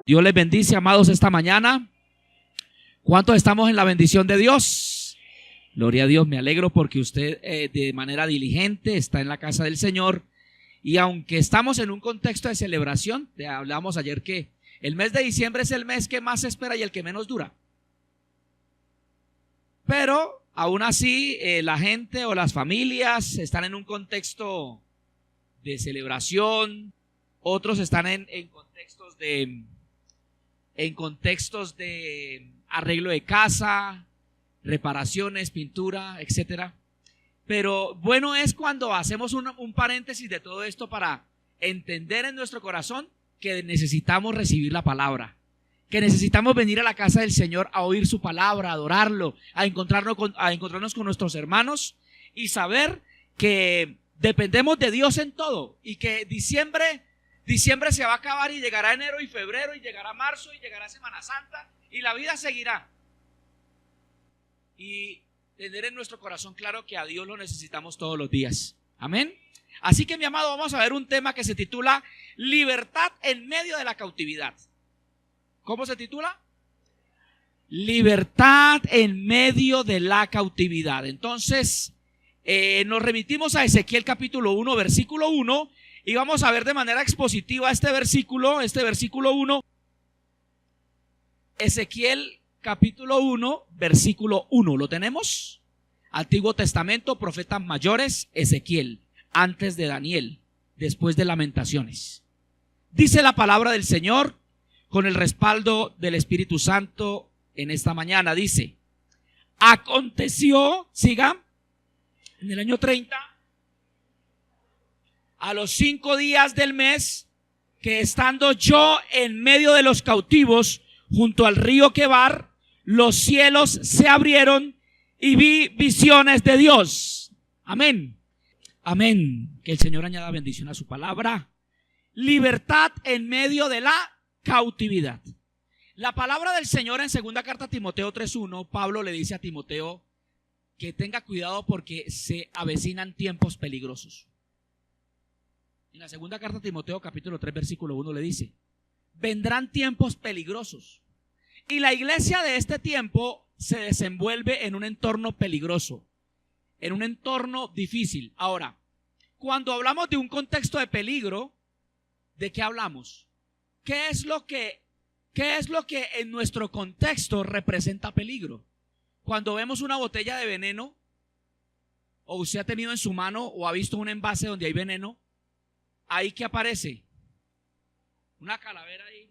Dios les bendice, amados, esta mañana. ¿Cuántos estamos en la bendición de Dios? Gloria a Dios, me alegro porque usted de manera diligente está en la casa del Señor. Y aunque estamos en un contexto de celebración, hablamos ayer que el mes de diciembre es el mes que más se espera y el que menos dura. Pero aún así la gente o las familias están en un contexto de celebración. Otros están en contextos de arreglo de casa, reparaciones, pintura, etcétera. Pero bueno es cuando hacemos un paréntesis de todo esto para entender en nuestro corazón que necesitamos recibir la palabra, que necesitamos venir a la casa del Señor a oír su palabra, a adorarlo, a encontrarnos con nuestros hermanos y saber que dependemos de Dios en todo y que diciembre se va a acabar y llegará enero y febrero y llegará marzo y llegará Semana Santa y la vida seguirá. Y tener en nuestro corazón claro que a Dios lo necesitamos todos los días. Amén. Así que, mi amado, vamos a ver un tema que se titula Libertad en medio de la cautividad. ¿Cómo se titula? Libertad en medio de la cautividad. Entonces, nos remitimos a Ezequiel capítulo 1, versículo 1. Y vamos a ver de manera expositiva este versículo 1. Ezequiel capítulo 1, versículo 1. ¿Lo tenemos? Antiguo Testamento, profetas mayores, Ezequiel, antes de Daniel, después de Lamentaciones. Dice la palabra del Señor con el respaldo del Espíritu Santo en esta mañana. Dice: aconteció, siga, en el año 30, a los 5 días del mes, que estando yo en medio de los cautivos junto al río Quebar, los cielos se abrieron y vi visiones de Dios. Amén. Amén. Que el Señor añada bendición a su palabra. Libertad en medio de la cautividad. La palabra del Señor en segunda carta a Timoteo 3:1, Pablo le dice a Timoteo que tenga cuidado porque se avecinan tiempos peligrosos. En la segunda carta a Timoteo capítulo 3 versículo 1 le dice: vendrán tiempos peligrosos. Y la iglesia de este tiempo se desenvuelve en un entorno peligroso, en un entorno difícil. Ahora, cuando hablamos de un contexto de peligro, ¿de qué hablamos? ¿Qué es lo que en nuestro contexto representa peligro? Cuando vemos una botella de veneno, o usted ha tenido en su mano o ha visto un envase donde hay veneno, ¿ahí qué aparece? Una calavera ahí.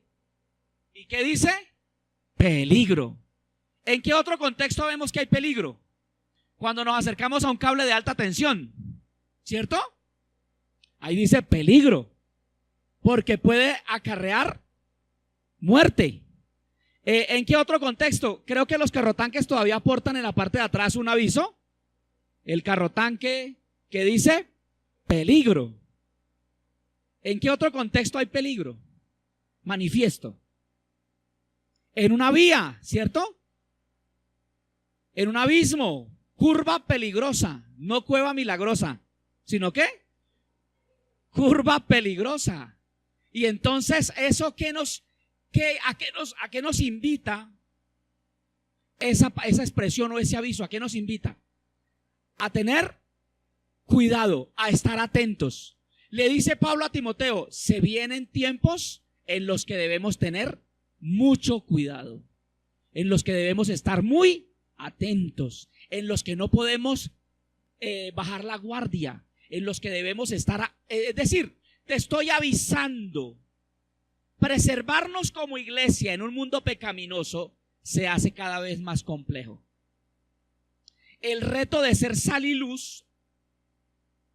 ¿Y qué dice? Peligro. ¿En qué otro contexto vemos que hay peligro? Cuando nos acercamos a un cable de alta tensión, ¿cierto? Ahí dice peligro, porque puede acarrear muerte. ¿En qué otro contexto? Creo que los carrotanques todavía portan en la parte de atrás un aviso. El carrotanque que dice peligro. ¿En qué otro contexto hay peligro? Manifiesto. En una vía, ¿cierto? En un abismo, curva peligrosa, no cueva milagrosa, sino ¿qué? Curva peligrosa. Y entonces, ¿eso a qué nos invita esa expresión o ese aviso? ¿A qué nos invita? A tener cuidado, a estar atentos. Le dice Pablo a Timoteo: se vienen tiempos en los que debemos tener mucho cuidado, en los que debemos estar muy atentos, en los que no podemos bajar la guardia, en los que debemos estar, es decir, te estoy avisando. Preservarnos como iglesia en un mundo pecaminoso se hace cada vez más complejo. El reto de ser sal y luz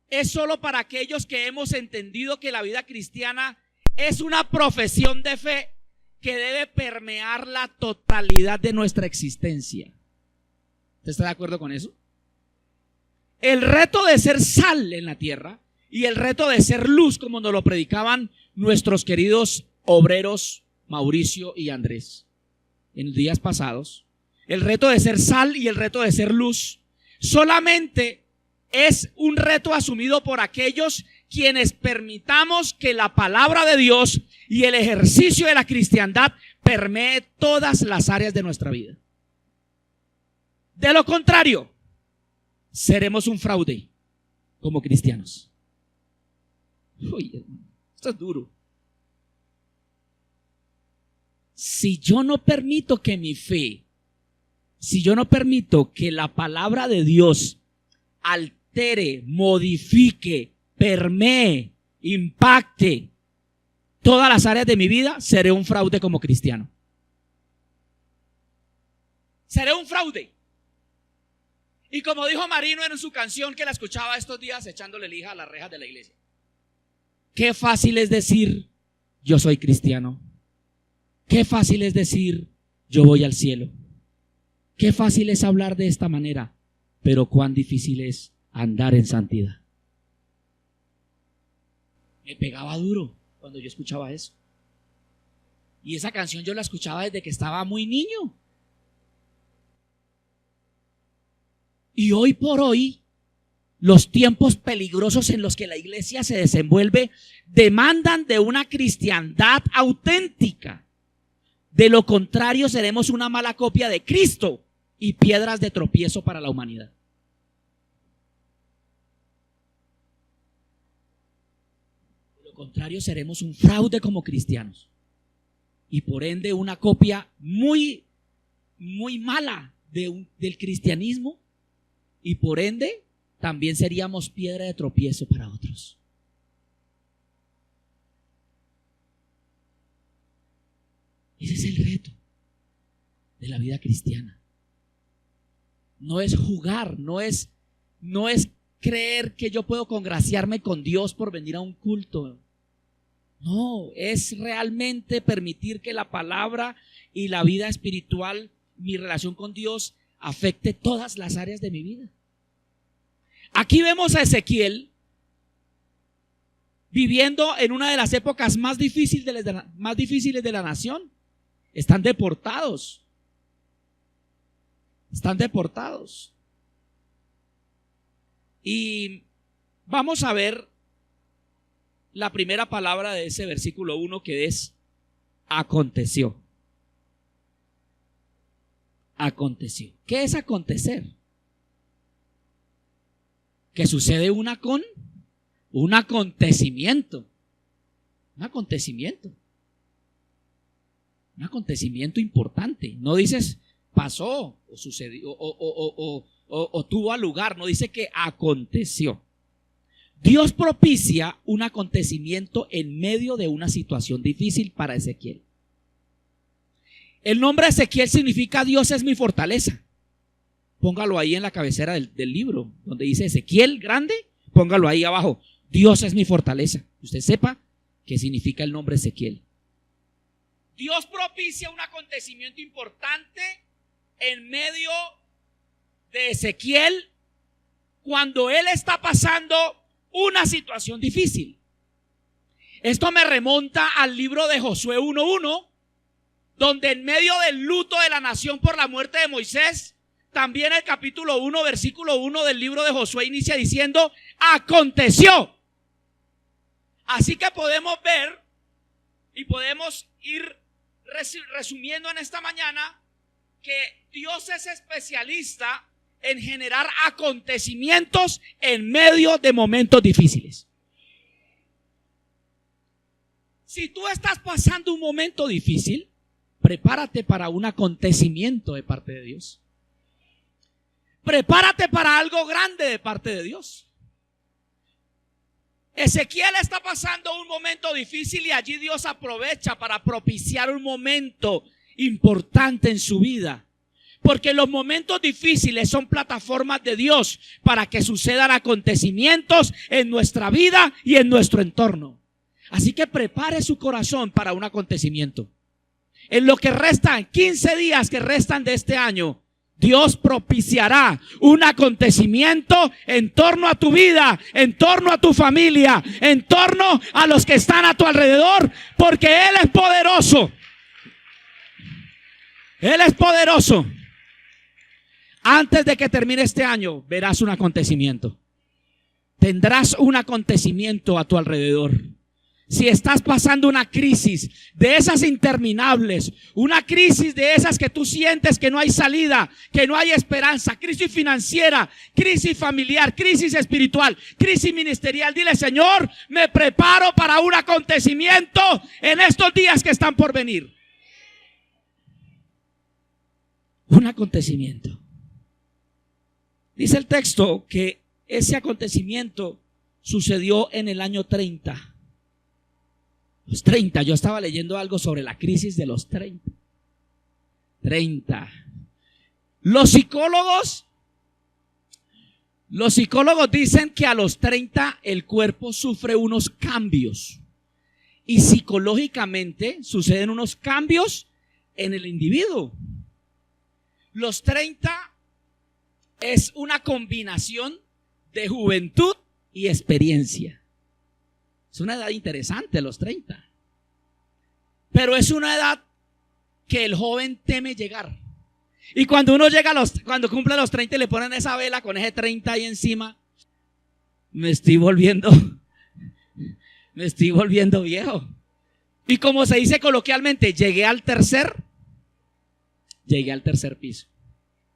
es solo para aquellos que hemos entendido que la vida cristiana es una profesión de fe que debe permear la totalidad de nuestra existencia. ¿Usted está de acuerdo con eso? El reto de ser sal en la tierra y el reto de ser luz, como nos lo predicaban nuestros queridos obreros Mauricio y Andrés en días pasados, el reto de ser sal y el reto de ser luz solamente es un reto asumido por aquellos quienes permitamos que la palabra de Dios y el ejercicio de la cristiandad permee todas las áreas de nuestra vida. De lo contrario, seremos un fraude como cristianos. Uy, hermano, esto es duro. Si yo no permito que mi fe, si yo no permito que la palabra de Dios altere, modifique, permee, impacte todas las áreas de mi vida, seré un fraude como cristiano. Seré un fraude. Y como dijo Marino en su canción que la escuchaba estos días echándole lija a las rejas de la iglesia: qué fácil es decir yo soy cristiano. Qué fácil es decir yo voy al cielo. Qué fácil es hablar de esta manera, pero cuán difícil es andar en santidad. Me pegaba duro cuando yo escuchaba eso. Y esa canción yo la escuchaba desde que estaba muy niño. Y hoy por hoy, los tiempos peligrosos en los que la iglesia se desenvuelve demandan de una cristiandad auténtica. De lo contrario, seremos una mala copia de Cristo y piedras de tropiezo para la humanidad. De lo contrario, seremos un fraude como cristianos y por ende una copia muy mala del cristianismo, y por ende también seríamos piedra de tropiezo para otros. Ese es el reto de la vida cristiana. No es jugar, no es creer que yo puedo congraciarme con Dios por venir a un culto. No, es realmente permitir que la palabra y la vida espiritual, mi relación con Dios, afecte todas las áreas de mi vida. Aquí vemos a Ezequiel viviendo en una de las épocas más difíciles de la nación. Están deportados. Y vamos a ver la primera palabra de ese versículo 1, que es aconteció. Aconteció. ¿Qué es acontecer? Que sucede un acontecimiento. Un acontecimiento importante. No dices pasó o sucedió o tuvo lugar. No, dice que aconteció. Dios propicia un acontecimiento en medio de una situación difícil para Ezequiel. El nombre de Ezequiel significa Dios es mi fortaleza. Póngalo ahí en la cabecera del libro, donde dice Ezequiel grande, póngalo ahí abajo. Dios es mi fortaleza. Usted sepa qué significa el nombre Ezequiel. Dios propicia un acontecimiento importante en medio de Ezequiel cuando él está pasando una situación difícil. Esto me remonta al libro de Josué 1:1, donde en medio del luto de la nación por la muerte de Moisés, también el capítulo 1, versículo 1 del libro de Josué inicia diciendo: aconteció. Así que podemos ver y podemos ir resumiendo en esta mañana que Dios es especialista en generar acontecimientos en medio de momentos difíciles. Si tú estás pasando un momento difícil, prepárate para un acontecimiento de parte de Dios. Prepárate para algo grande de parte de Dios. Ezequiel está pasando un momento difícil y allí Dios aprovecha para propiciar un momento importante en su vida. Porque los momentos difíciles son plataformas de Dios para que sucedan acontecimientos en nuestra vida y en nuestro entorno. Así que prepare su corazón para un acontecimiento. En lo que restan, 15 días que restan de este año, Dios propiciará un acontecimiento en torno a tu vida, en torno a tu familia, en torno a los que están a tu alrededor, porque Él es poderoso. Él es poderoso. Antes de que termine este año, verás un acontecimiento. tendrás un acontecimiento a tu alrededor. Si estás pasando una crisis de esas interminables, una crisis de esas que tú sientes que no hay salida, que no hay esperanza, crisis financiera, crisis familiar, crisis espiritual, crisis ministerial, dile: Señor, me preparo para un acontecimiento en estos días que están por venir. Un acontecimiento. Dice el texto que ese acontecimiento sucedió en el año 30. Los 30, yo estaba leyendo algo sobre la crisis de los 30. Los psicólogos dicen que a los 30 el cuerpo sufre unos cambios y psicológicamente suceden unos cambios en el individuo. Los 30 es una combinación de juventud y experiencia. Es una edad interesante, los 30. Pero es una edad que el joven teme llegar. Y cuando uno llega cuando cumple los 30 y le ponen esa vela con ese 30 ahí encima, me estoy volviendo viejo. Y como se dice coloquialmente, llegué al tercer piso.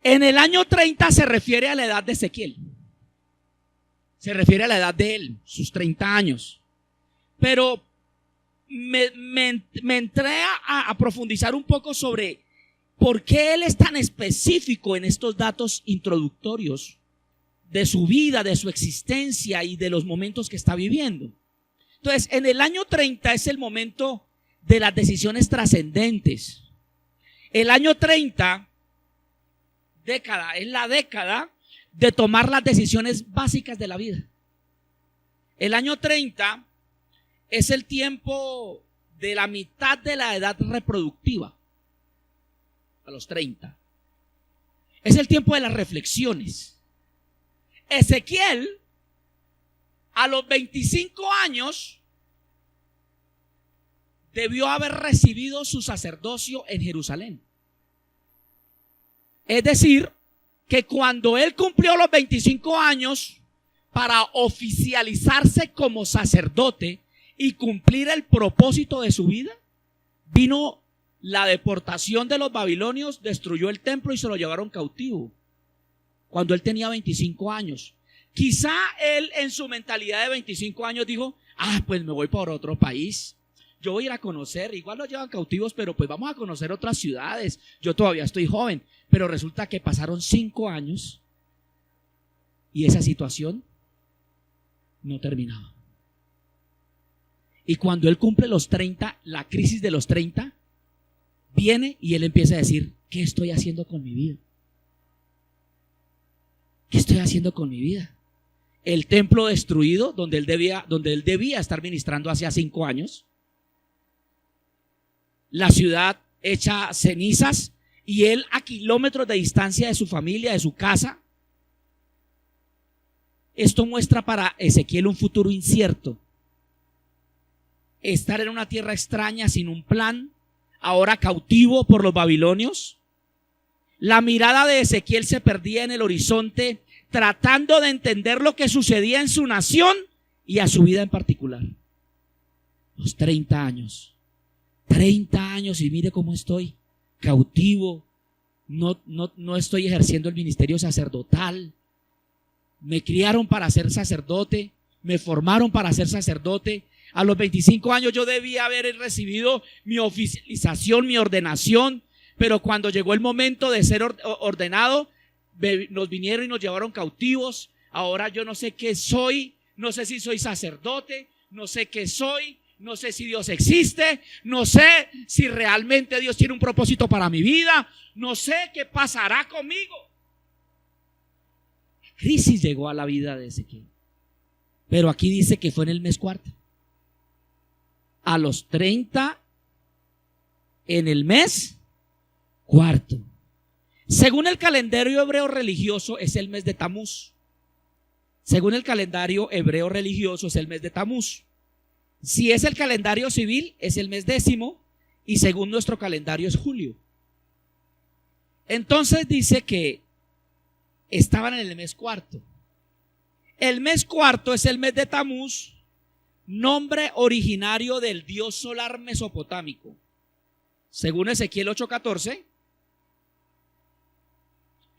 En el año 30 se refiere a la edad de Ezequiel. Se refiere a la edad de él, sus 30 años. Pero me entré a profundizar un poco sobre por qué él es tan específico en estos datos introductorios de su vida, de su existencia y de los momentos que está viviendo. Entonces, en el año 30 es el momento de las decisiones trascendentes. El año 30, es la década de tomar las decisiones básicas de la vida. El año 30 es el tiempo de la mitad de la edad reproductiva, a los 30. Es el tiempo de las reflexiones. Ezequiel, a los 25 años, debió haber recibido su sacerdocio en Jerusalén. Es decir, que cuando él cumplió los 25 años, para oficializarse como sacerdote y cumplir el propósito de su vida, vino la deportación de los babilonios, destruyó el templo y se lo llevaron cautivo cuando él tenía 25 años. Quizá él en su mentalidad de 25 años dijo: pues me voy por otro país, yo voy a ir a conocer, igual los llevan cautivos, pero pues vamos a conocer otras ciudades, yo todavía estoy joven. Pero resulta que pasaron 5 años y esa situación no terminaba. Y cuando él cumple los 30, la crisis de los 30 viene y él empieza a decir: ¿qué estoy haciendo con mi vida? ¿Qué estoy haciendo con mi vida? El templo destruido, donde él debía estar ministrando hacía 5 años. La ciudad hecha cenizas y él a kilómetros de distancia de su familia, de su casa. Esto muestra para Ezequiel un futuro incierto. Estar en una tierra extraña sin un plan, ahora cautivo por los babilonios. La mirada de Ezequiel se perdía en el horizonte, tratando de entender lo que sucedía en su nación y a su vida en particular. Los 30 años. 30 años y mire cómo estoy, cautivo. No estoy ejerciendo el ministerio sacerdotal. Me criaron para ser sacerdote, me formaron para ser sacerdote. A los 25 años yo debía haber recibido mi oficialización, mi ordenación, pero cuando llegó el momento de ser ordenado, nos vinieron y nos llevaron cautivos. Ahora yo no sé qué soy, no sé si soy sacerdote, no sé qué soy, no sé si Dios existe, no sé si realmente Dios tiene un propósito para mi vida, no sé qué pasará conmigo. La crisis llegó a la vida de Ezequiel, pero aquí dice que fue en el mes cuarto. A los 30, en el mes cuarto. Según el calendario hebreo religioso es el mes de Tamuz. Según el calendario hebreo religioso es el mes de Tamuz. Si es el calendario civil es el mes 10º y según nuestro calendario es julio. Entonces dice que estaban en el mes cuarto. El mes cuarto es el mes de Tamuz, nombre originario del dios solar mesopotámico. Según Ezequiel 8:14,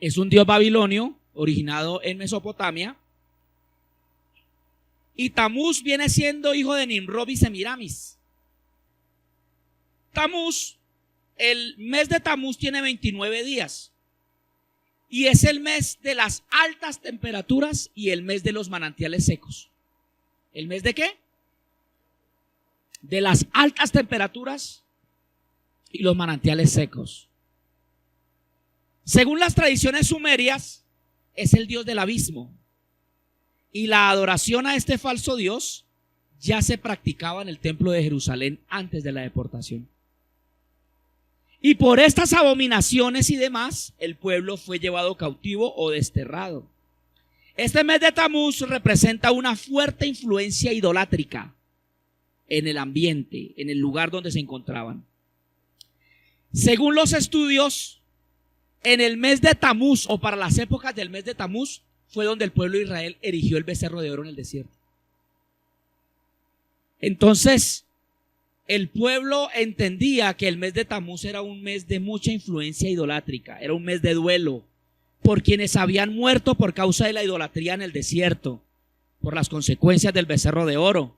es un dios babilonio originado en Mesopotamia. Y Tamuz viene siendo hijo de Nimrod y Semiramis. Tamuz, el mes de Tamuz tiene 29 días. Y es el mes de las altas temperaturas y el mes de los manantiales secos. ¿El mes de qué? De las altas temperaturas y los manantiales secos. Según las tradiciones sumerias, es el dios del abismo. Y la adoración a este falso dios ya se practicaba en el templo de Jerusalén antes de la deportación. Y por estas abominaciones y demás, el pueblo fue llevado cautivo o desterrado. Este mes de Tamuz representa una fuerte influencia idolátrica en el ambiente, en el lugar donde se encontraban. Según los estudios, en el mes de Tamuz o para las épocas del mes de Tamuz fue donde el pueblo de Israel erigió el becerro de oro en el desierto. Entonces, el pueblo entendía que el mes de Tamuz era un mes de mucha influencia idolátrica, era un mes de duelo por quienes habían muerto por causa de la idolatría en el desierto, por las consecuencias del becerro de oro.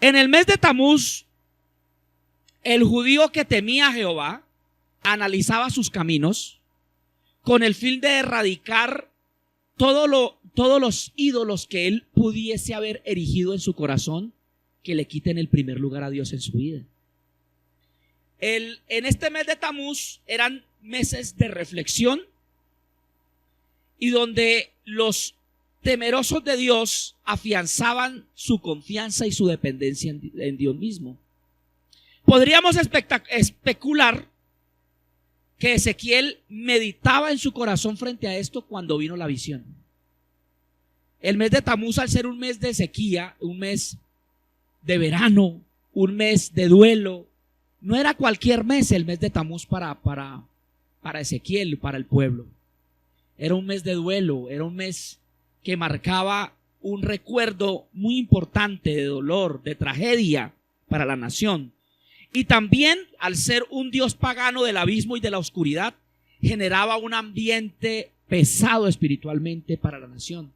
En el mes de Tamuz, el judío que temía a Jehová analizaba sus caminos con el fin de erradicar todos los ídolos que él pudiese haber erigido en su corazón, que le quiten el primer lugar a Dios en su vida. En este mes de Tamuz eran meses de reflexión y donde los temerosos de Dios afianzaban su confianza y su dependencia en Dios mismo. Podríamos especular que Ezequiel meditaba en su corazón frente a esto cuando vino la visión. El mes de Tamuz, al ser un mes de sequía, un mes de verano, un mes de duelo, no era cualquier mes el mes de Tamuz para Ezequiel, para el pueblo. Era un mes de duelo, era un mes que marcaba un recuerdo muy importante de dolor, de tragedia para la nación. Y también, al ser un dios pagano del abismo y de la oscuridad, generaba un ambiente pesado espiritualmente para la nación.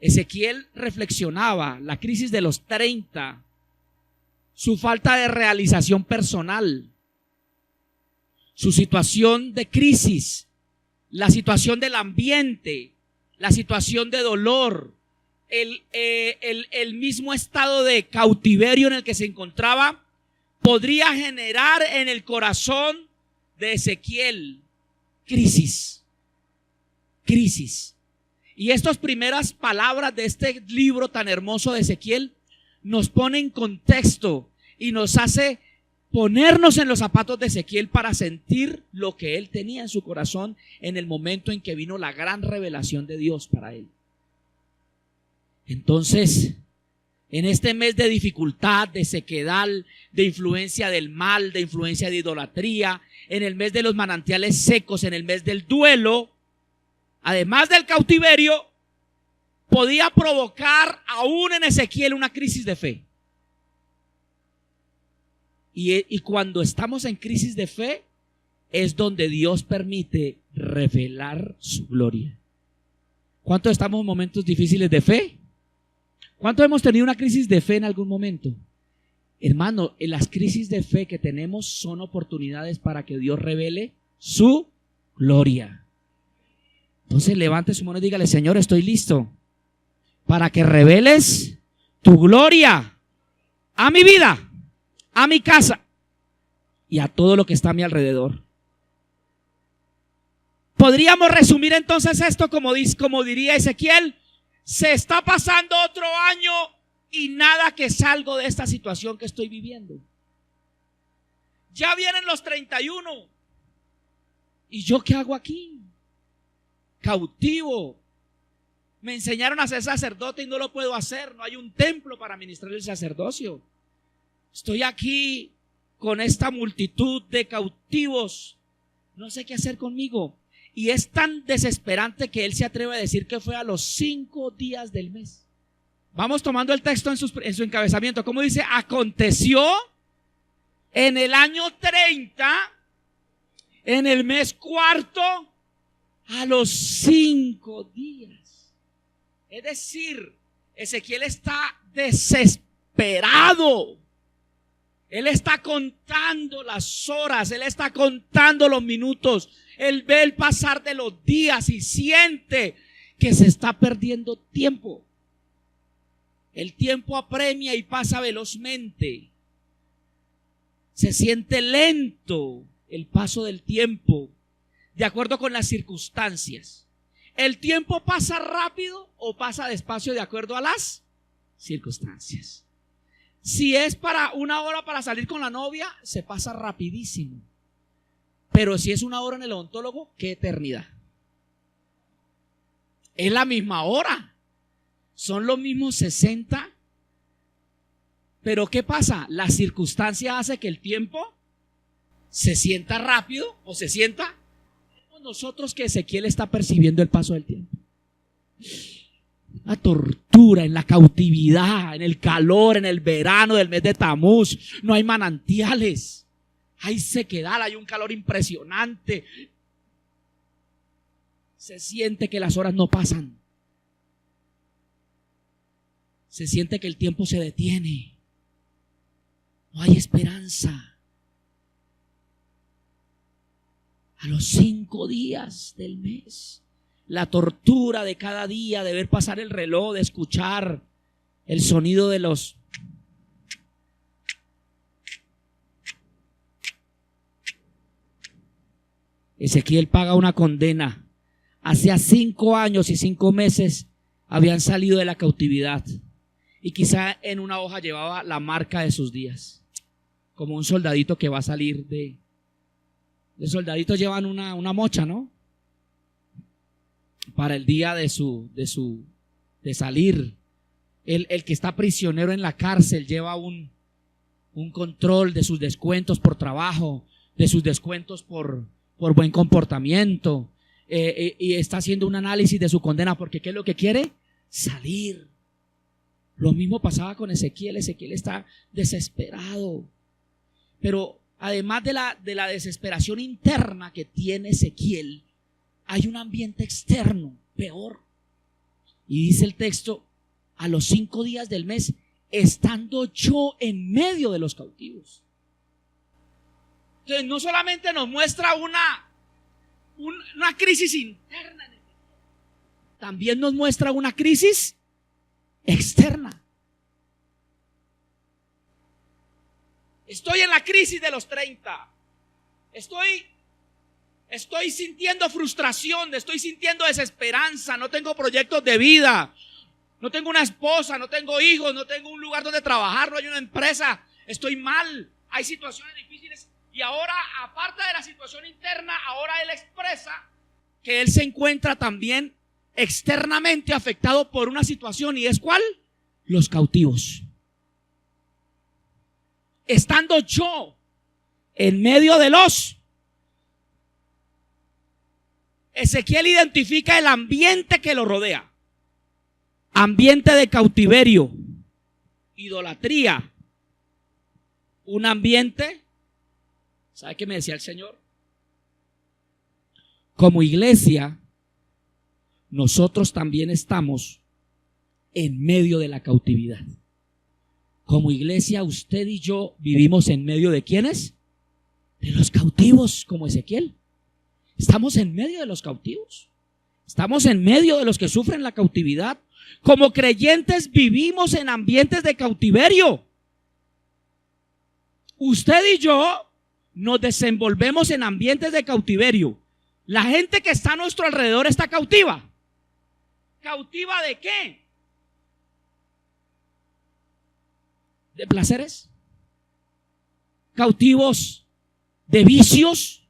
Ezequiel reflexionaba la crisis de los 30, su falta de realización personal, su situación de crisis, la situación del ambiente, la situación de dolor, el mismo estado de cautiverio en el que se encontraba, podría generar en el corazón de Ezequiel crisis. Y estas primeras palabras de este libro tan hermoso de Ezequiel nos pone en contexto y nos hace ponernos en los zapatos de Ezequiel para sentir lo que él tenía en su corazón en el momento en que vino la gran revelación de Dios para él. Entonces, en este mes de dificultad, de sequedad, de influencia del mal, de influencia de idolatría, en el mes de los manantiales secos, en el mes del duelo, además del cautiverio, podía provocar aún en Ezequiel una crisis de fe. Y cuando estamos en crisis de fe, es donde Dios permite revelar su gloria. ¿Cuántos estamos en momentos difíciles de fe? ¿Cuántos hemos tenido una crisis de fe en algún momento? Hermano, en las crisis de fe que tenemos son oportunidades para que Dios revele su gloria. Entonces levante su mano y dígale: Señor, estoy listo para que reveles tu gloria a mi vida, a mi casa y a todo lo que está a mi alrededor. Podríamos resumir entonces esto como diría Ezequiel: se está pasando otro año y nada que salgo de esta situación que estoy viviendo. Ya vienen los 31. ¿Y yo qué hago aquí? Cautivo. Me enseñaron a ser sacerdote y no lo puedo hacer. No hay un templo para ministrar el sacerdocio. Estoy aquí con esta multitud de cautivos. No sé qué hacer conmigo. Y es tan desesperante que él se atreve a decir que fue a los 5 días del mes. Vamos tomando el texto en su encabezamiento. ¿Cómo dice? Aconteció en el año 30, en el mes cuarto, a los 5 días. Es decir, Ezequiel está desesperado. Él está contando las horas, él está contando los minutos. Él ve el pasar de los días y siente que se está perdiendo tiempo. El tiempo apremia y pasa velozmente. Se siente lento el paso del tiempo, de acuerdo con las circunstancias. ¿El tiempo pasa rápido o pasa despacio de acuerdo a las circunstancias? Si es para 1 hora para salir con la novia, se pasa rapidísimo. Pero si es 1 hora en el odontólogo, qué eternidad. Es la misma hora. Son los mismos 60. Pero ¿qué pasa? La circunstancia hace que el tiempo se sienta rápido o se sienta. Nosotros que Ezequiel está percibiendo el paso del tiempo. La tortura, en la cautividad, en el calor, en el verano del mes de Tamuz. No hay manantiales. Hay sequedad, hay un calor impresionante. Se siente que las horas no pasan. Se siente que el tiempo se detiene. No hay esperanza. A los 5 días del mes, la tortura de cada día, de ver pasar el reloj, de escuchar el sonido de los Ezequiel paga una condena. Hacía 5 años y 5 meses habían salido de la cautividad, y quizá en una hoja llevaba la marca de sus días, como un soldadito que va a salir de soldaditos llevan una mocha, ¿no? Para el día de salir. El que está prisionero en la cárcel lleva un control de sus descuentos por trabajo, de sus descuentos por buen comportamiento, y está haciendo un análisis de su condena, porque ¿qué es lo que quiere? Salir. Lo mismo pasaba con Ezequiel. Ezequiel está desesperado, pero además de la desesperación interna que tiene Ezequiel, hay un ambiente externo peor. Y dice el texto: a los 5 días del mes, estando yo en medio de los cautivos. Entonces no solamente nos muestra una crisis interna, también nos muestra una crisis externa. Estoy en la crisis de los 30. Estoy sintiendo frustración, estoy sintiendo desesperanza, no tengo proyectos de vida, no tengo una esposa, no tengo hijos, no tengo un lugar donde trabajar, no hay una empresa, estoy mal, hay situaciones difíciles. Y ahora, aparte de la situación interna, ahora él expresa que él se encuentra también externamente afectado por una situación, ¿y es cuál? Los cautivos. Estando yo en medio de los, Ezequiel identifica el ambiente que lo rodea. Ambiente de cautiverio, idolatría, un ambiente. ¿Sabe qué me decía el Señor? Como iglesia, nosotros también estamos en medio de la cautividad. Como iglesia, usted y yo vivimos en medio de ¿quiénes? De los cautivos, como Ezequiel. Estamos en medio de los cautivos. Estamos en medio de los que sufren la cautividad. Como creyentes vivimos en ambientes de cautiverio. Usted y yo nos desenvolvemos en ambientes de cautiverio. La gente que está a nuestro alrededor está cautiva. ¿Cautiva de qué? ¿De placeres? ¿Cautivos de vicios?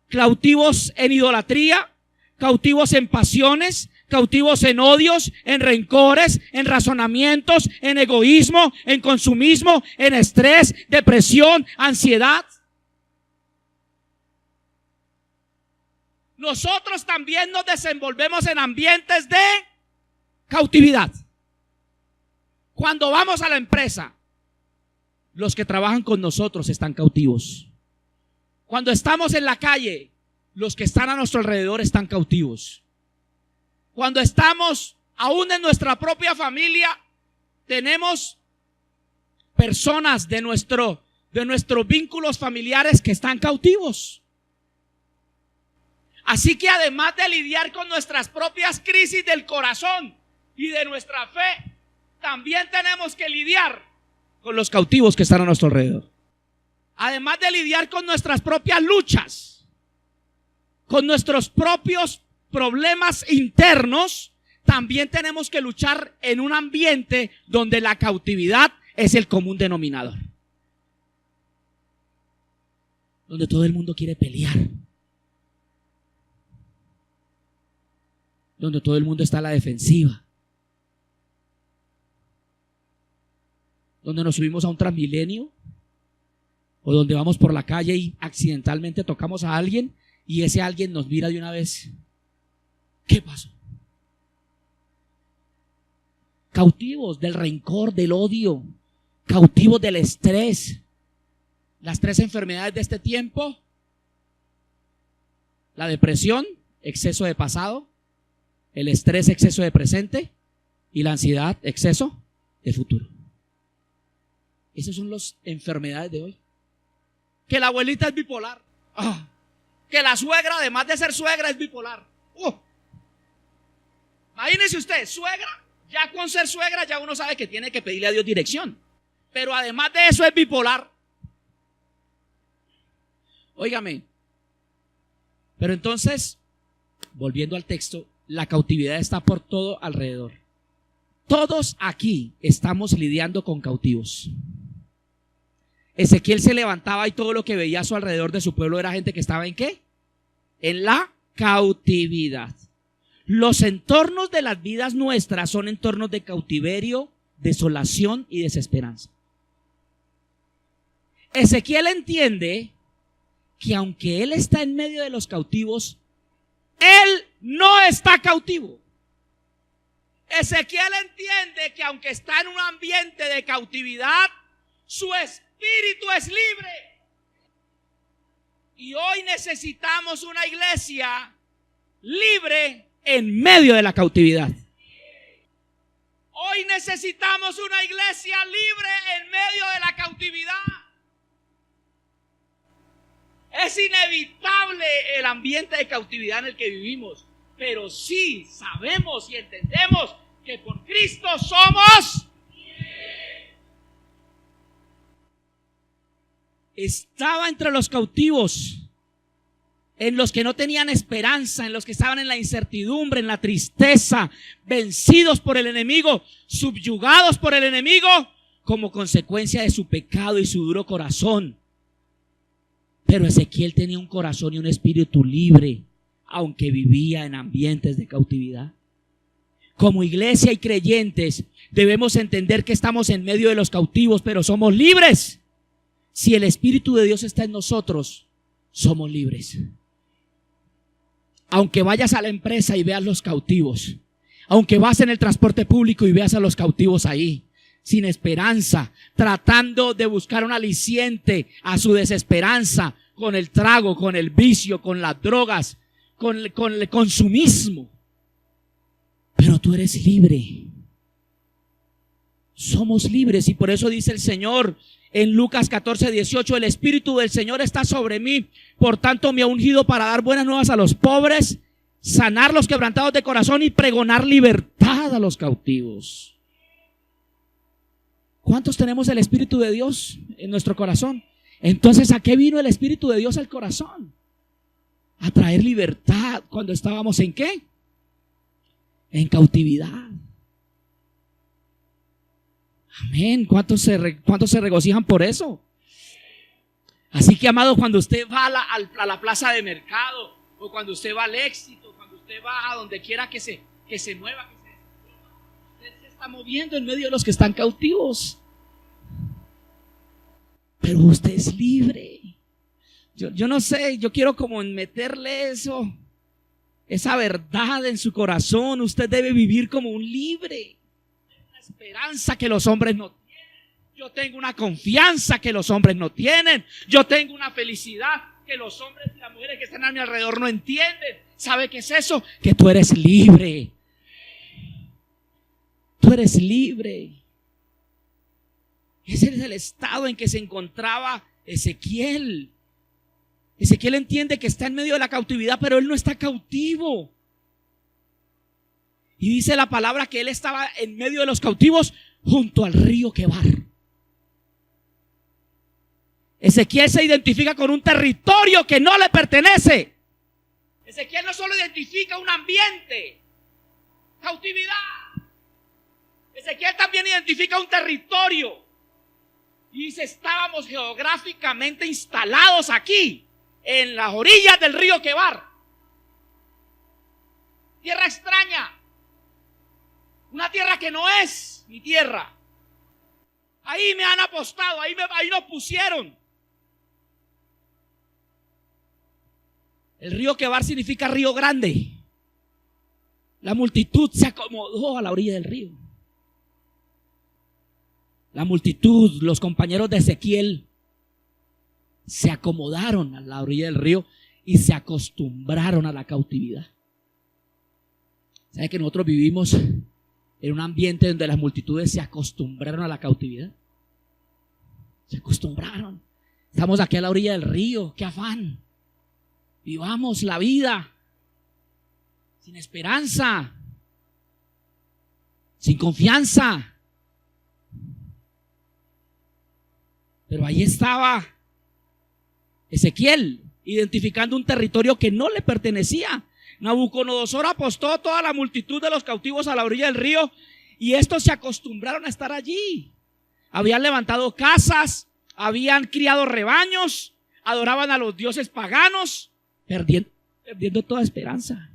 ¿Cautivos en idolatría? ¿Cautivos en pasiones? ¿Cautivos en odios, en rencores, en razonamientos, en egoísmo, en consumismo, en estrés, depresión, ansiedad? nosotros también nos desenvolvemos en ambientes de cautividad. Cuando vamos a la empresa, los que trabajan con nosotros están cautivos. Cuando estamos en la calle, los que están a nuestro alrededor están cautivos. Cuando estamos aún en nuestra propia familia, tenemos personas de nuestros vínculos familiares que están cautivos. Así que además de lidiar con nuestras propias crisis del corazón y de nuestra fe, también tenemos que lidiar con los cautivos que están a nuestro alrededor. Además de lidiar con nuestras propias luchas, con nuestros propios problemas internos, también tenemos que luchar en un ambiente donde la cautividad es el común denominador. Donde todo el mundo quiere pelear. Donde todo el mundo está a la defensiva. Donde nos subimos a un Transmilenio, o donde vamos por la calle y accidentalmente tocamos a alguien y ese alguien nos mira de una vez. ¿Qué pasó? Cautivos del rencor, del odio, cautivos del estrés. Las 3 enfermedades de este tiempo: la depresión, exceso de pasado; el estrés, exceso de presente; y la ansiedad, exceso de futuro. Esas son las enfermedades de hoy. Que la abuelita es bipolar. Que la suegra, además de ser suegra, es bipolar. Imagínese usted, suegra, ya con ser suegra ya uno sabe que tiene que pedirle a Dios dirección. Pero además de eso es bipolar. Óigame. Pero entonces, volviendo al texto, la cautividad está por todo alrededor. Todos aquí estamos lidiando con cautivos. Ezequiel se levantaba y todo lo que veía a su alrededor de su pueblo era gente que estaba ¿en qué? En la cautividad. Los entornos de las vidas nuestras son entornos de cautiverio, desolación y desesperanza. Ezequiel entiende que aunque él está en medio de los cautivos, él no está cautivo. Ezequiel entiende que aunque está en un ambiente de cautividad, su espíritu es libre. Y hoy necesitamos una iglesia libre en medio de la cautividad. Hoy necesitamos una iglesia libre en medio de la cautividad. Es inevitable el ambiente de cautividad en el que vivimos, pero sí sabemos y entendemos que por Cristo somos. Estaba entre los cautivos, en los que no tenían esperanza, en los que estaban en la incertidumbre, en la tristeza, vencidos por el enemigo, subyugados por el enemigo, como consecuencia de su pecado y su duro corazón. Pero Ezequiel tenía un corazón y un espíritu libre, aunque vivía en ambientes de cautividad. Como iglesia y creyentes debemos entender que estamos en medio de los cautivos, pero somos libres. Si el Espíritu de Dios está en nosotros, somos libres. Aunque vayas a la empresa y veas los cautivos, aunque vas en el transporte público y veas a los cautivos ahí, sin esperanza, tratando de buscar un aliciente a su desesperanza, con el trago, con el vicio, con las drogas, con el consumismo. Pero tú eres libre. Somos libres, y por eso dice el Señor en Lucas 14:18: el Espíritu del Señor está sobre mí, por tanto me ha ungido para dar buenas nuevas a los pobres, sanar los quebrantados de corazón y pregonar libertad a los cautivos. ¿Cuántos tenemos el Espíritu de Dios en nuestro corazón? Entonces, ¿a qué vino el Espíritu de Dios al corazón? A traer libertad. Cuando estábamos ¿en qué? En cautividad. Amén. ¿Cuántos se regocijan por eso? Así que, amado, cuando usted va a la plaza de mercado, o cuando usted va al Éxito, cuando usted va a donde quiera que se mueva, usted se está moviendo en medio de los que están cautivos. Pero usted es libre. Yo no sé, yo quiero como meterle eso esa verdad en su corazón, usted debe vivir como un libre. Una esperanza que los hombres no tienen. Yo tengo una confianza que los hombres no tienen. Yo tengo una felicidad que los hombres y las mujeres que están a mi alrededor no entienden. ¿Sabe qué es eso? Que tú eres libre. Tú eres libre. Ese es el estado en que se encontraba Ezequiel. Ezequiel entiende que está en medio de la cautividad, pero él no está cautivo. Y dice la palabra que él estaba en medio de los cautivos junto al río Quebar. Ezequiel se identifica con un territorio que no le pertenece. Ezequiel no solo identifica un ambiente, cautividad. Ezequiel también identifica un territorio. Y dice, estábamos geográficamente instalados aquí, en las orillas del río Quebar. Tierra extraña. Una tierra que no es mi tierra. Ahí me han apostado, ahí nos pusieron. El río Quebar significa río grande. La multitud se acomodó a la orilla del río. La multitud, los compañeros de Ezequiel, se acomodaron a la orilla del río y se acostumbraron a la cautividad. ¿Sabe que nosotros vivimos en un ambiente donde las multitudes se acostumbraron a la cautividad? Se acostumbraron. Estamos aquí a la orilla del río, qué afán. Vivamos la vida sin esperanza, sin confianza. Pero ahí estaba Ezequiel, identificando un territorio que no le pertenecía. Nabucodonosor apostó a toda la multitud de los cautivos a la orilla del río y estos se acostumbraron a estar allí. Habían levantado casas, habían criado rebaños, adoraban a los dioses paganos, perdiendo toda esperanza.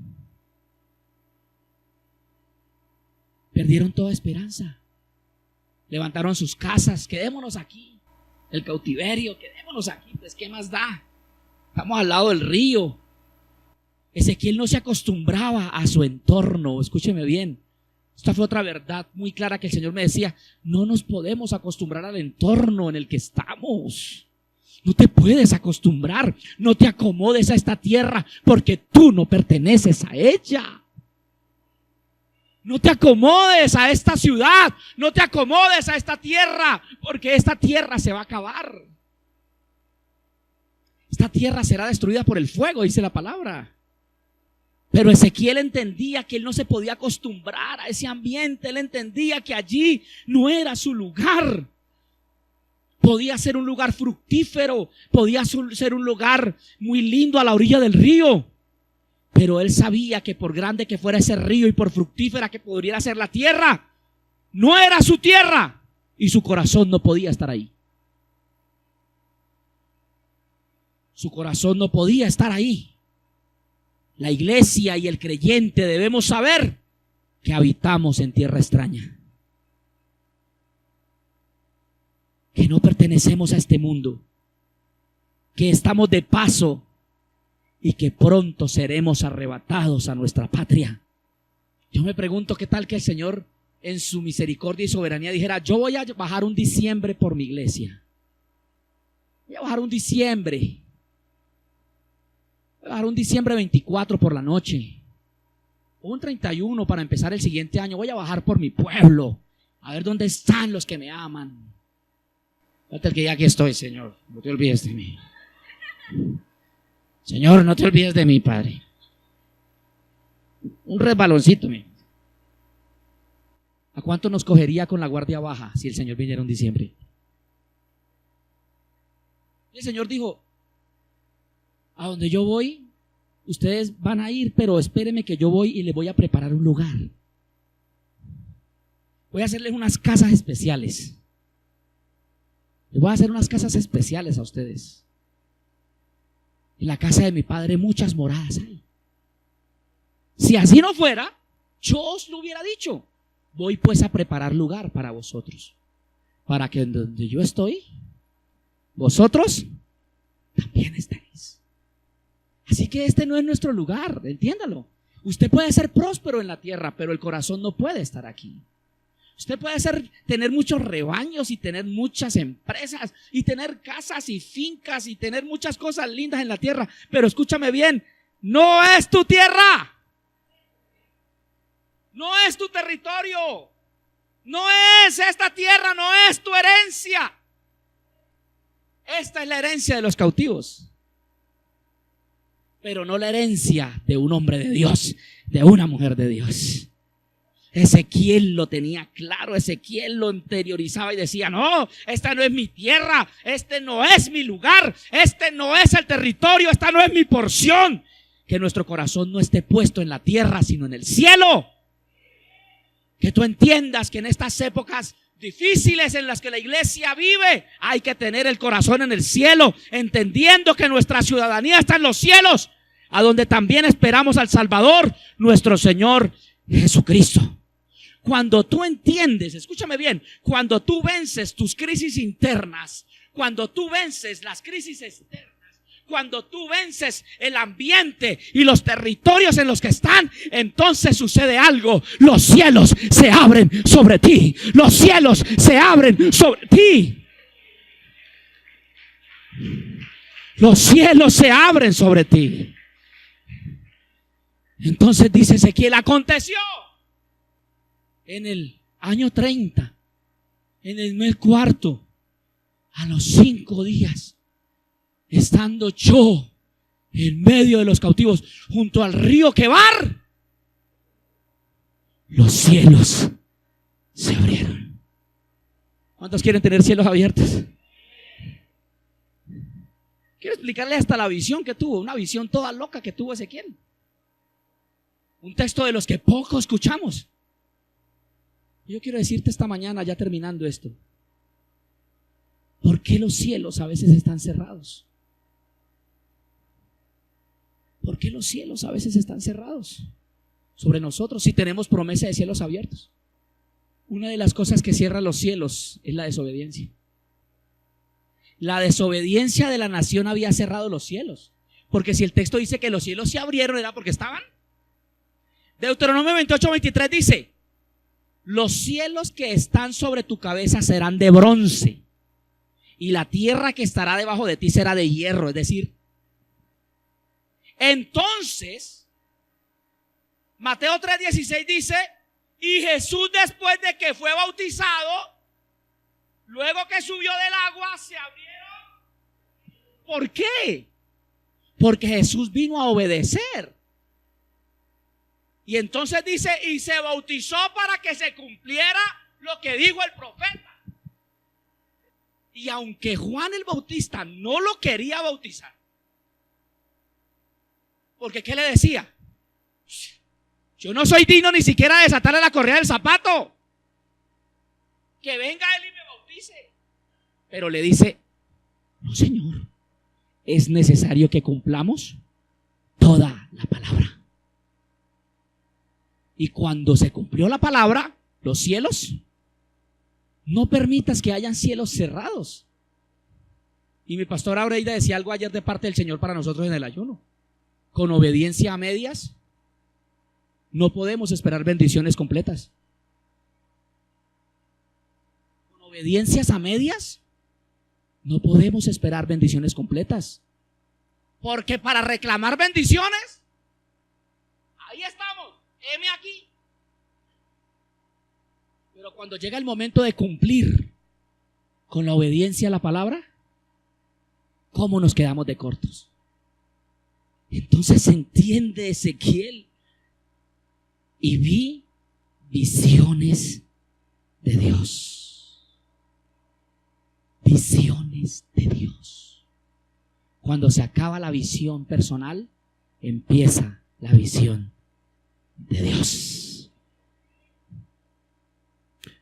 Perdieron toda esperanza. Levantaron sus casas, quedémonos aquí. El cautiverio, quedémonos aquí, pues qué más da. Estamos al lado del río. Ezequiel no se acostumbraba a su entorno. Escúcheme bien. Esta fue otra verdad muy clara que el Señor me decía. No nos podemos acostumbrar al entorno en el que estamos. No te puedes acostumbrar. No te acomodes a esta tierra porque tú no perteneces a ella. No te acomodes a esta ciudad. No te acomodes a esta tierra porque esta tierra se va a acabar. Esta tierra será destruida por el fuego, dice la palabra. Pero Ezequiel entendía que él no se podía acostumbrar a ese ambiente. Él entendía que allí no era su lugar. Podía ser un lugar fructífero, podía ser un lugar muy lindo a la orilla del río. Pero él sabía que por grande que fuera ese río y por fructífera que pudiera ser la tierra, no era su tierra y su corazón no podía estar ahí. Su corazón no podía estar ahí. La iglesia y el creyente debemos saber que habitamos en tierra extraña. Que no pertenecemos a este mundo. Que estamos de paso y que pronto seremos arrebatados a nuestra patria. Yo me pregunto qué tal que el Señor en su misericordia y soberanía dijera: yo voy a bajar un diciembre por mi iglesia. Voy a bajar un diciembre. Voy a bajar un diciembre 24 por la noche. O un 31 para empezar el siguiente año. Voy a bajar por mi pueblo. A ver dónde están los que me aman. Falta el que ya aquí estoy, Señor. No te olvides de mí. Señor, no te olvides de mí, Padre. Un resbaloncito, mi. ¿A cuánto nos cogería con la guardia baja si el Señor viniera en diciembre? Y el Señor dijo: a donde yo voy, ustedes van a ir, pero espérenme que yo voy y les voy a preparar un lugar. Voy a hacerles unas casas especiales. Les voy a hacer unas casas especiales a ustedes. En la casa de mi Padre muchas moradas hay. Si así no fuera, yo os lo hubiera dicho. Voy pues a preparar lugar para vosotros, para que donde yo estoy, vosotros también estéis. Así que este no es nuestro lugar, entiéndalo. Usted puede ser próspero en la tierra, pero el corazón no puede estar aquí. Usted puede tener muchos rebaños y tener muchas empresas y tener casas y fincas y tener muchas cosas lindas en la tierra, pero escúchame bien, no es tu tierra, no es tu territorio, no es esta tierra, no es tu herencia. Esta es la herencia de los cautivos, pero no la herencia de un hombre de Dios, de una mujer de Dios. Ezequiel lo tenía claro, Ezequiel lo interiorizaba y decía: no, esta no es mi tierra, este no es mi lugar, este no es el territorio, esta no es mi porción. Que nuestro corazón no esté puesto en la tierra, sino en el cielo. Que tú entiendas que en estas épocas difíciles en las que la iglesia vive, hay que tener el corazón en el cielo, entendiendo que nuestra ciudadanía está en los cielos, a donde también esperamos al Salvador, nuestro Señor Jesucristo. Cuando tú entiendes, escúchame bien, cuando tú vences tus crisis internas, cuando tú vences las crisis externas, cuando tú vences el ambiente y los territorios en los que están, entonces sucede algo. Los cielos se abren sobre ti. Los cielos se abren sobre ti. Los cielos se abren sobre ti. Entonces dice Ezequiel: aconteció en el año 30, en el mes cuarto, a los 5 días, estando yo en medio de los cautivos, junto al río Quebar, los cielos se abrieron. ¿Cuántos quieren tener cielos abiertos? Quiero explicarle hasta la visión que tuvo, una visión toda loca que tuvo Ezequiel. Un texto de los que poco escuchamos. Yo quiero decirte esta mañana, ya terminando esto, ¿por qué los cielos a veces están cerrados? ¿Por qué los cielos a veces están cerrados sobre nosotros si tenemos promesa de cielos abiertos? Una de las cosas que cierra los cielos es la desobediencia. La desobediencia de la nación había cerrado los cielos, porque si el texto dice que los cielos se abrieron, era porque estaban. Deuteronomio 28:23 dice: los cielos que están sobre tu cabeza serán de bronce, y la tierra que estará debajo de ti será de hierro. Es decir, entonces Mateo 3:16 dice: y Jesús, después de que fue bautizado, luego que subió del agua, se abrieron. ¿Por qué? Porque Jesús vino a obedecer. Y entonces dice: y se bautizó para que se cumpliera lo que dijo el profeta. Y aunque Juan el Bautista no lo quería bautizar, porque ¿qué le decía? Yo no soy digno ni siquiera de desatarle la correa del zapato. Que venga él y me bautice. Pero le dice: no, Señor, es necesario que cumplamos toda la palabra. Y cuando se cumplió la palabra, los cielos, no permitas que hayan cielos cerrados. Y mi pastora Aureida decía algo ayer de parte del Señor para nosotros en el ayuno: con obediencia a medias no podemos esperar bendiciones completas. Con obediencias a medias no podemos esperar bendiciones completas, porque para reclamar bendiciones, ahí estamos, heme aquí. Pero cuando llega el momento de cumplir con la obediencia a la palabra, ¿cómo nos quedamos de cortos? Entonces se entiende Ezequiel: y vi visiones de Dios. Visiones de Dios. Cuando se acaba la visión personal, empieza la visión de Dios.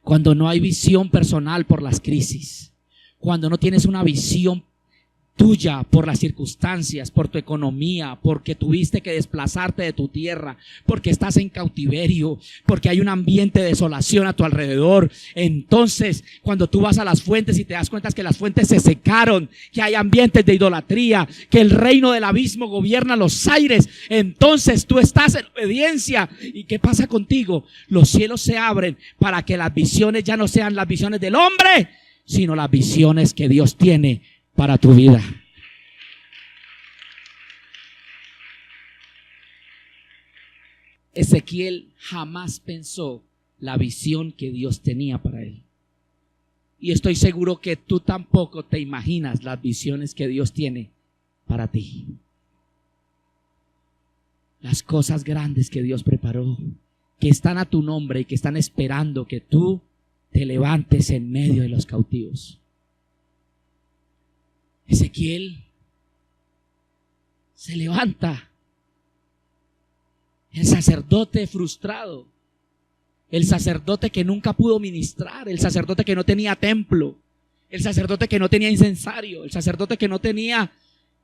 Cuando no hay visión personal por las crisis, cuando no tienes una visión tuya, por las circunstancias, por tu economía, porque tuviste que desplazarte de tu tierra, porque estás en cautiverio, porque hay un ambiente de desolación a tu alrededor, entonces cuando tú vas a las fuentes y te das cuenta que las fuentes se secaron, que hay ambientes de idolatría, que el reino del abismo gobierna los aires, entonces tú estás en obediencia. ¿Y qué pasa contigo? Los cielos se abren para que las visiones ya no sean las visiones del hombre, sino las visiones que Dios tiene para tu vida. Ezequiel jamás pensó la visión que Dios tenía para él. Y estoy seguro que tú tampoco te imaginas las visiones que Dios tiene para ti. Las cosas grandes que Dios preparó, que están a tu nombre y que están esperando que tú te levantes en medio de los cautivos. Ezequiel se levanta, el sacerdote frustrado, el sacerdote que nunca pudo ministrar, el sacerdote que no tenía templo, el sacerdote que no tenía incensario, el sacerdote que no tenía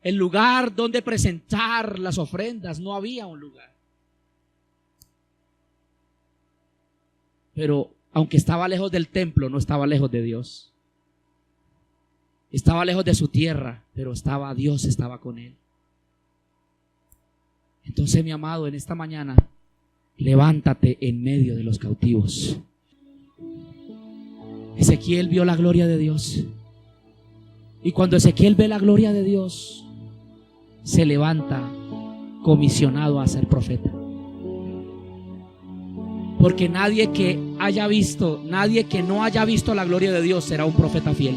el lugar donde presentar las ofrendas. No había un lugar. Pero aunque estaba lejos del templo, no estaba lejos de Dios. Estaba lejos de su tierra, pero Dios estaba con él. Entonces, mi amado, en esta mañana, levántate en medio de los cautivos. Ezequiel vio la gloria de Dios. Y cuando Ezequiel ve la gloria de Dios, se levanta comisionado a ser profeta. Porque nadie que no haya visto la gloria de Dios será un profeta fiel.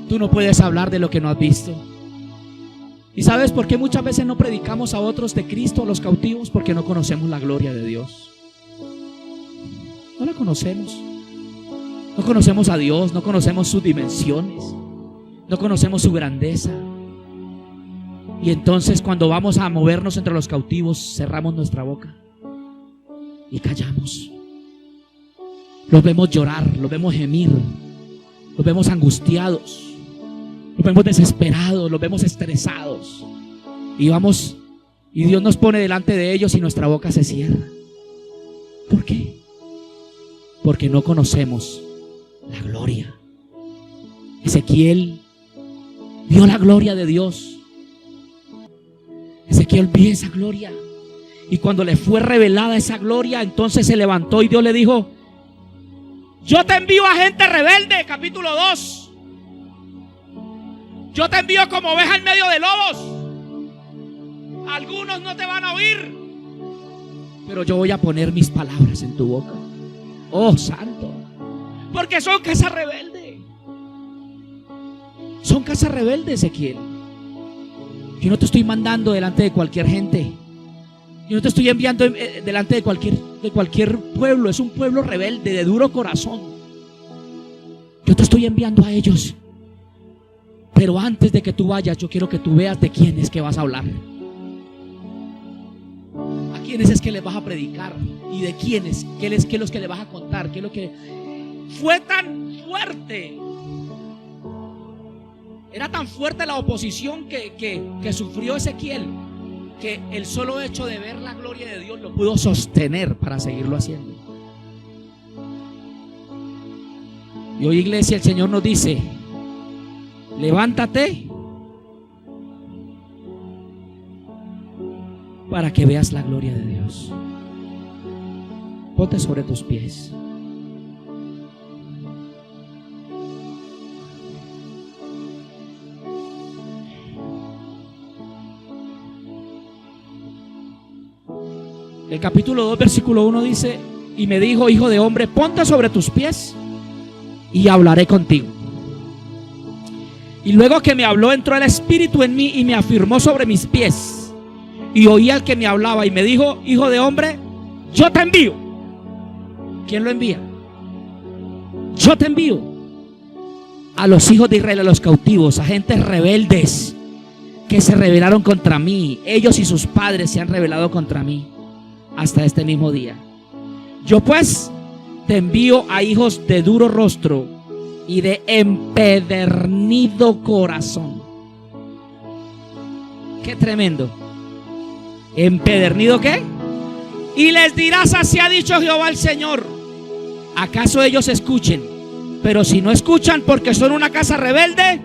Tú no puedes hablar de lo que no has visto. ¿Y sabes por qué muchas veces no predicamos a otros de Cristo, a los cautivos? Porque no conocemos la gloria de Dios. No la conocemos. No conocemos a Dios, no conocemos sus dimensiones, no conocemos su grandeza. Y entonces cuando vamos a movernos entre los cautivos, cerramos nuestra boca y callamos. Los vemos llorar, los vemos gemir, los vemos angustiados, los vemos desesperados, los vemos estresados. Y Dios nos pone delante de ellos y nuestra boca se cierra. ¿Por qué? Porque no conocemos la gloria. Ezequiel vio la gloria de Dios. Ezequiel vio esa gloria. Y cuando le fue revelada esa gloria, entonces se levantó y Dios le dijo: yo te envío a gente rebelde, capítulo 2. Yo te envío como oveja en medio de lobos. Algunos no te van a oír, pero yo voy a poner mis palabras en tu boca. Oh, santo. Porque son casa rebelde. Son casa rebelde, Ezequiel. Yo no te estoy mandando delante de cualquier gente. Yo no te estoy enviando delante de cualquier pueblo. Es un pueblo rebelde, de duro corazón. Yo te estoy enviando a ellos. Pero antes de que tú vayas, yo quiero que tú veas de quién es que vas a hablar. A quiénes es que les vas a predicar. Y de quiénes, qué es lo que les vas a contar. Qué es lo que fue tan fuerte. Era tan fuerte la oposición que sufrió Ezequiel, que el solo hecho de ver la gloria de Dios lo pudo sostener para seguirlo haciendo. Y hoy, iglesia, el Señor nos dice: levántate para que veas la gloria de Dios. Ponte sobre tus pies. El capítulo 2, versículo 1 dice: y me dijo: hijo de hombre, ponte sobre tus pies y hablaré contigo. Y luego que me habló, entró el Espíritu en mí y me afirmó sobre mis pies. Y oí al que me hablaba y me dijo: hijo de hombre, yo te envío. ¿Quién lo envía? Yo te envío a los hijos de Israel, a los cautivos, a gentes rebeldes que se rebelaron contra mí. Ellos y sus padres se han rebelado contra mí hasta este mismo día. Yo pues te envío a hijos de duro rostro y de empedernido corazón. Qué tremendo. ¿Empedernido qué? Y les dirás: así ha dicho Jehová el Señor. ¿Acaso ellos escuchen? Pero si no escuchan porque son una casa rebelde,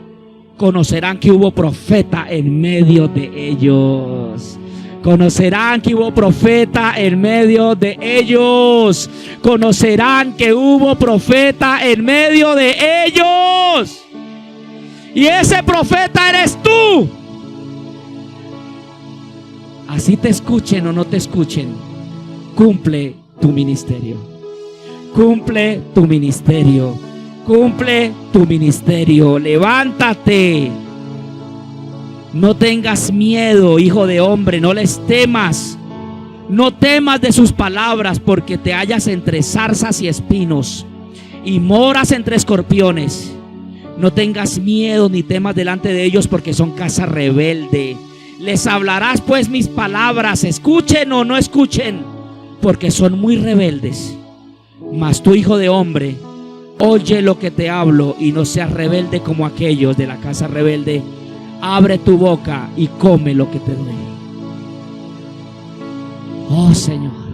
conocerán que hubo profeta en medio de ellos. Conocerán que hubo profeta en medio de ellos. Conocerán que hubo profeta en medio de ellos. Y ese profeta eres tú. Así te escuchen o no te escuchen, cumple tu ministerio. Cumple tu ministerio. Cumple tu ministerio. Levántate. No tengas miedo, hijo de hombre, no les temas. No temas de sus palabras, porque te hallas entre zarzas y espinos y moras entre escorpiones. No tengas miedo ni temas delante de ellos, porque son casa rebelde. Les hablarás pues mis palabras, escuchen o no escuchen, porque son muy rebeldes. Mas tú, hijo de hombre, oye lo que te hablo y no seas rebelde como aquellos de la casa rebelde. Abre tu boca y come lo que te doy. Oh Señor.